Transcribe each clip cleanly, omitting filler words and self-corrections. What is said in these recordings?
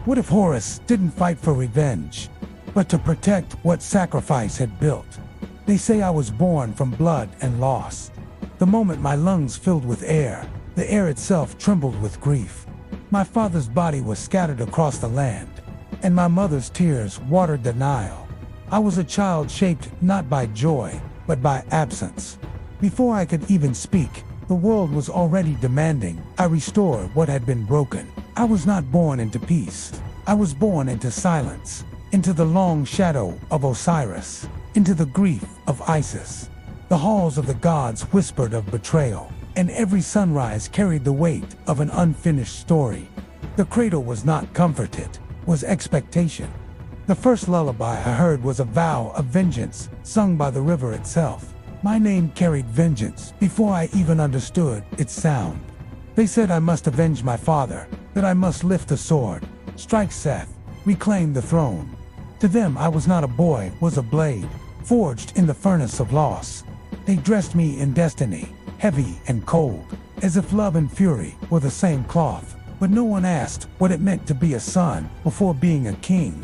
What if Horus didn't fight for revenge, but to protect what sacrifice had built? They say I was born from blood and loss. The moment my lungs filled with air, the air itself trembled with grief. My father's body was scattered across the land, and my mother's tears watered the Nile. I was a child shaped not by joy, but by absence. Before I could even speak, the world was already demanding I restore what had been broken. I was not born into peace. I was born into silence, into the long shadow of Osiris, into the grief of Isis. The halls of the gods whispered of betrayal, and every sunrise carried the weight of an unfinished story. The cradle was not comforted, was expectation. The first lullaby I heard was a vow of vengeance, sung by the river itself. My name carried vengeance before I even understood its sound. They said I must avenge my father, that I must lift the sword, strike Seth, reclaim the throne. To them I was not a boy, was a blade, forged in the furnace of loss. They dressed me in destiny, heavy and cold, as if love and fury were the same cloth. But no one asked what it meant to be a son before being a king.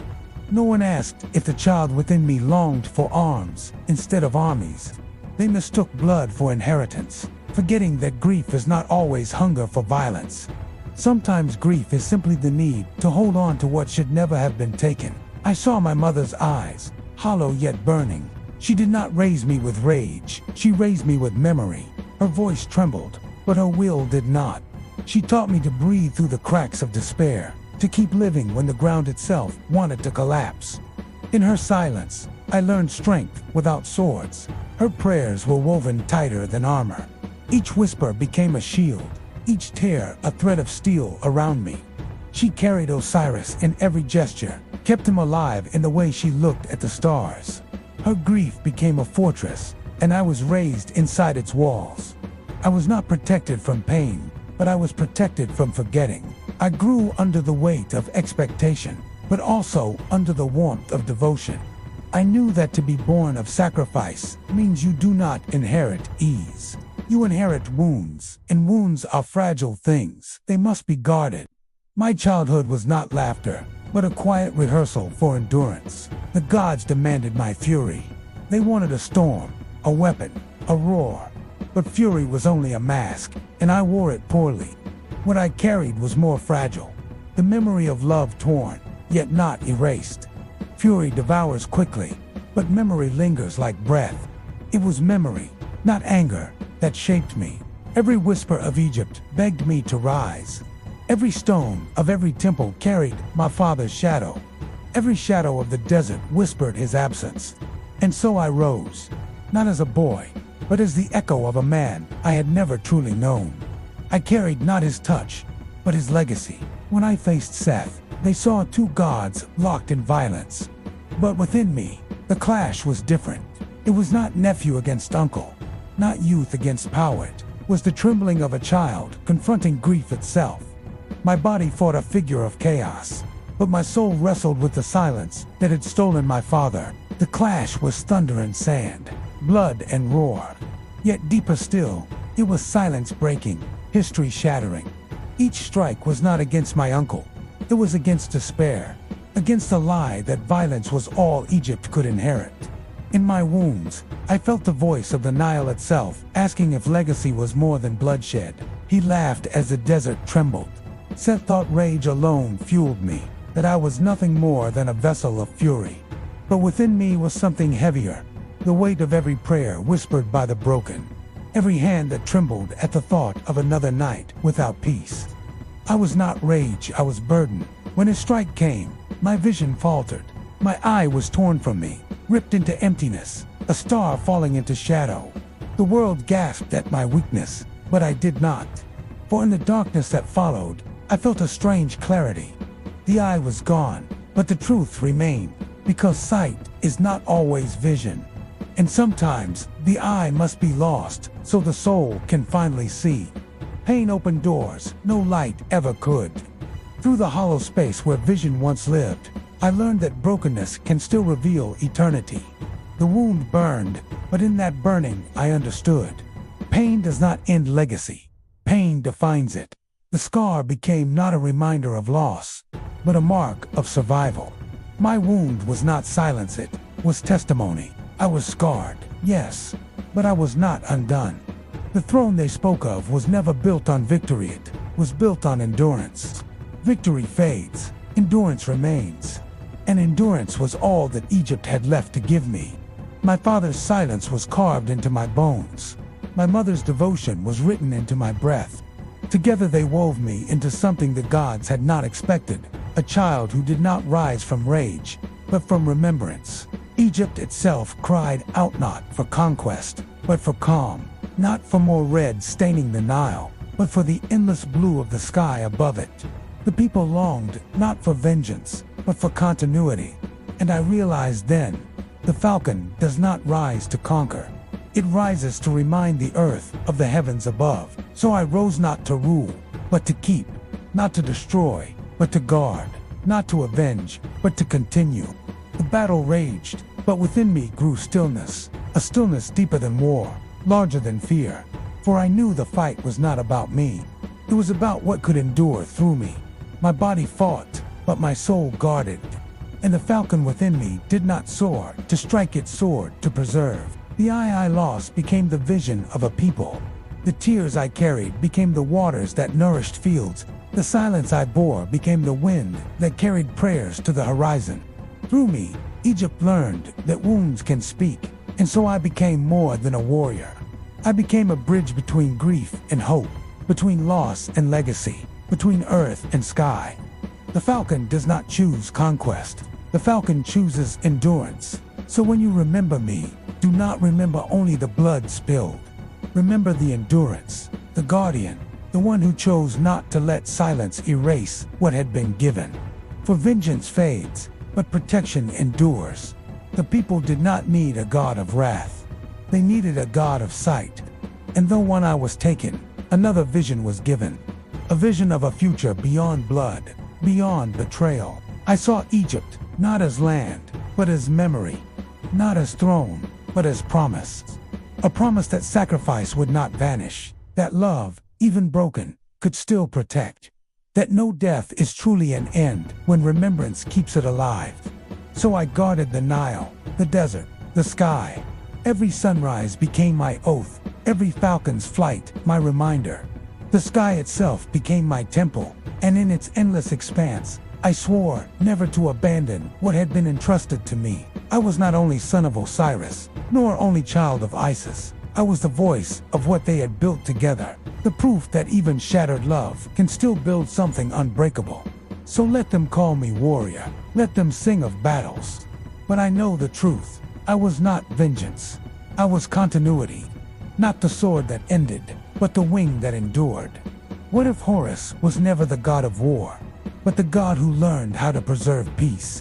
No one asked if the child within me longed for arms instead of armies. They mistook blood for inheritance, forgetting that grief is not always hunger for violence. Sometimes grief is simply the need to hold on to what should never have been taken. I saw my mother's eyes, hollow yet burning. She did not raise me with rage, she raised me with memory. Her voice trembled, but her will did not. She taught me to breathe through the cracks of despair, to keep living when the ground itself wanted to collapse. In her silence, I learned strength without swords. Her prayers were woven tighter than armor. Each whisper became a shield, each tear a thread of steel around me. She carried Osiris in every gesture, kept him alive in the way she looked at the stars. Her grief became a fortress, and I was raised inside its walls. I was not protected from pain, but I was protected from forgetting. I grew under the weight of expectation, but also under the warmth of devotion. I knew that to be born of sacrifice means you do not inherit ease. You inherit wounds, and wounds are fragile things. They must be guarded. My childhood was not laughter, but a quiet rehearsal for endurance. The gods demanded my fury. They wanted a storm, a weapon, a roar. But fury was only a mask, and I wore it poorly. What I carried was more fragile. The memory of love torn, yet not erased. Fury devours quickly, but memory lingers like breath. It was memory, not anger, that shaped me. Every whisper of Egypt begged me to rise. Every stone of every temple carried my father's shadow. Every shadow of the desert whispered his absence. And so I rose, not as a boy, but as the echo of a man I had never truly known. I carried not his touch, but his legacy. When I faced Seth, they saw two gods locked in violence. But within me, the clash was different. It was not nephew against uncle, not youth against power. It was the trembling of a child confronting grief itself. My body fought a figure of chaos, but my soul wrestled with the silence that had stolen my father. The clash was thunder and sand, blood and roar. Yet deeper still, it was silence breaking, history shattering. Each strike was not against my uncle. It was against despair, against the lie that violence was all Egypt could inherit. In my wounds, I felt the voice of the Nile itself, asking if legacy was more than bloodshed. He laughed as the desert trembled. Seth thought rage alone fueled me, that I was nothing more than a vessel of fury. But within me was something heavier, the weight of every prayer whispered by the broken, every hand that trembled at the thought of another night without peace. I was not rage, I was burden. When his strike came, my vision faltered. My eye was torn from me, ripped into emptiness, a star falling into shadow. The world gasped at my weakness, but I did not. For in the darkness that followed, I felt a strange clarity. The eye was gone, but the truth remained, because sight is not always vision. And sometimes, the eye must be lost, so the soul can finally see. Pain opened doors no light ever could. Through the hollow space where vision once lived, I learned that brokenness can still reveal eternity. The wound burned, but in that burning I understood. Pain does not end legacy. Pain defines it. The scar became not a reminder of loss, but a mark of survival. My wound was not silence, it was testimony. I was scarred, yes, but I was not undone. The throne they spoke of was never built on victory, it was built on endurance. Victory fades, endurance remains. And endurance was all that Egypt had left to give me. My father's silence was carved into my bones. My mother's devotion was written into my breath. Together they wove me into something the gods had not expected, a child who did not rise from rage, but from remembrance. Egypt itself cried out not for conquest, but for calm, not for more red staining the Nile, but for the endless blue of the sky above it. The people longed not for vengeance, but for continuity. And I realized then, the falcon does not rise to conquer. It rises to remind the earth of the heavens above. So I rose not to rule, but to keep, not to destroy, but to guard, not to avenge, but to continue. The battle raged, but within me grew stillness, a stillness deeper than war, larger than fear. For I knew the fight was not about me. It was about what could endure through me. My body fought, but my soul guarded. And the falcon within me did not soar to strike its sword to preserve. The eye I lost became the vision of a people. The tears I carried became the waters that nourished fields. The silence I bore became the wind that carried prayers to the horizon. Through me, Egypt learned that wounds can speak, and so I became more than a warrior. I became a bridge between grief and hope, between loss and legacy, between earth and sky. The falcon does not choose conquest. The falcon chooses endurance. So when you remember me, do not remember only the blood spilled. Remember the endurance, the guardian, the one who chose not to let silence erase what had been given. For vengeance fades, but protection endures. The people did not need a god of wrath. They needed a god of sight. And though one eye was taken, another vision was given. A vision of a future beyond blood, beyond betrayal. I saw Egypt, not as land, but as memory. Not as throne, but as promise. A promise that sacrifice would not vanish. That love, even broken, could still protect. That no death is truly an end when remembrance keeps it alive. So I guarded the Nile, the desert, the sky. Every sunrise became my oath, every falcon's flight my reminder. The sky itself became my temple, and in its endless expanse, I swore never to abandon what had been entrusted to me. I was not only son of Osiris, nor only child of Isis. I was the voice of what they had built together, the proof that even shattered love can still build something unbreakable. So let them call me warrior, let them sing of battles. But I know the truth. I was not vengeance. I was continuity. Not the sword that ended, but the wing that endured. What if Horus was never the god of war, but the god who learned how to preserve peace?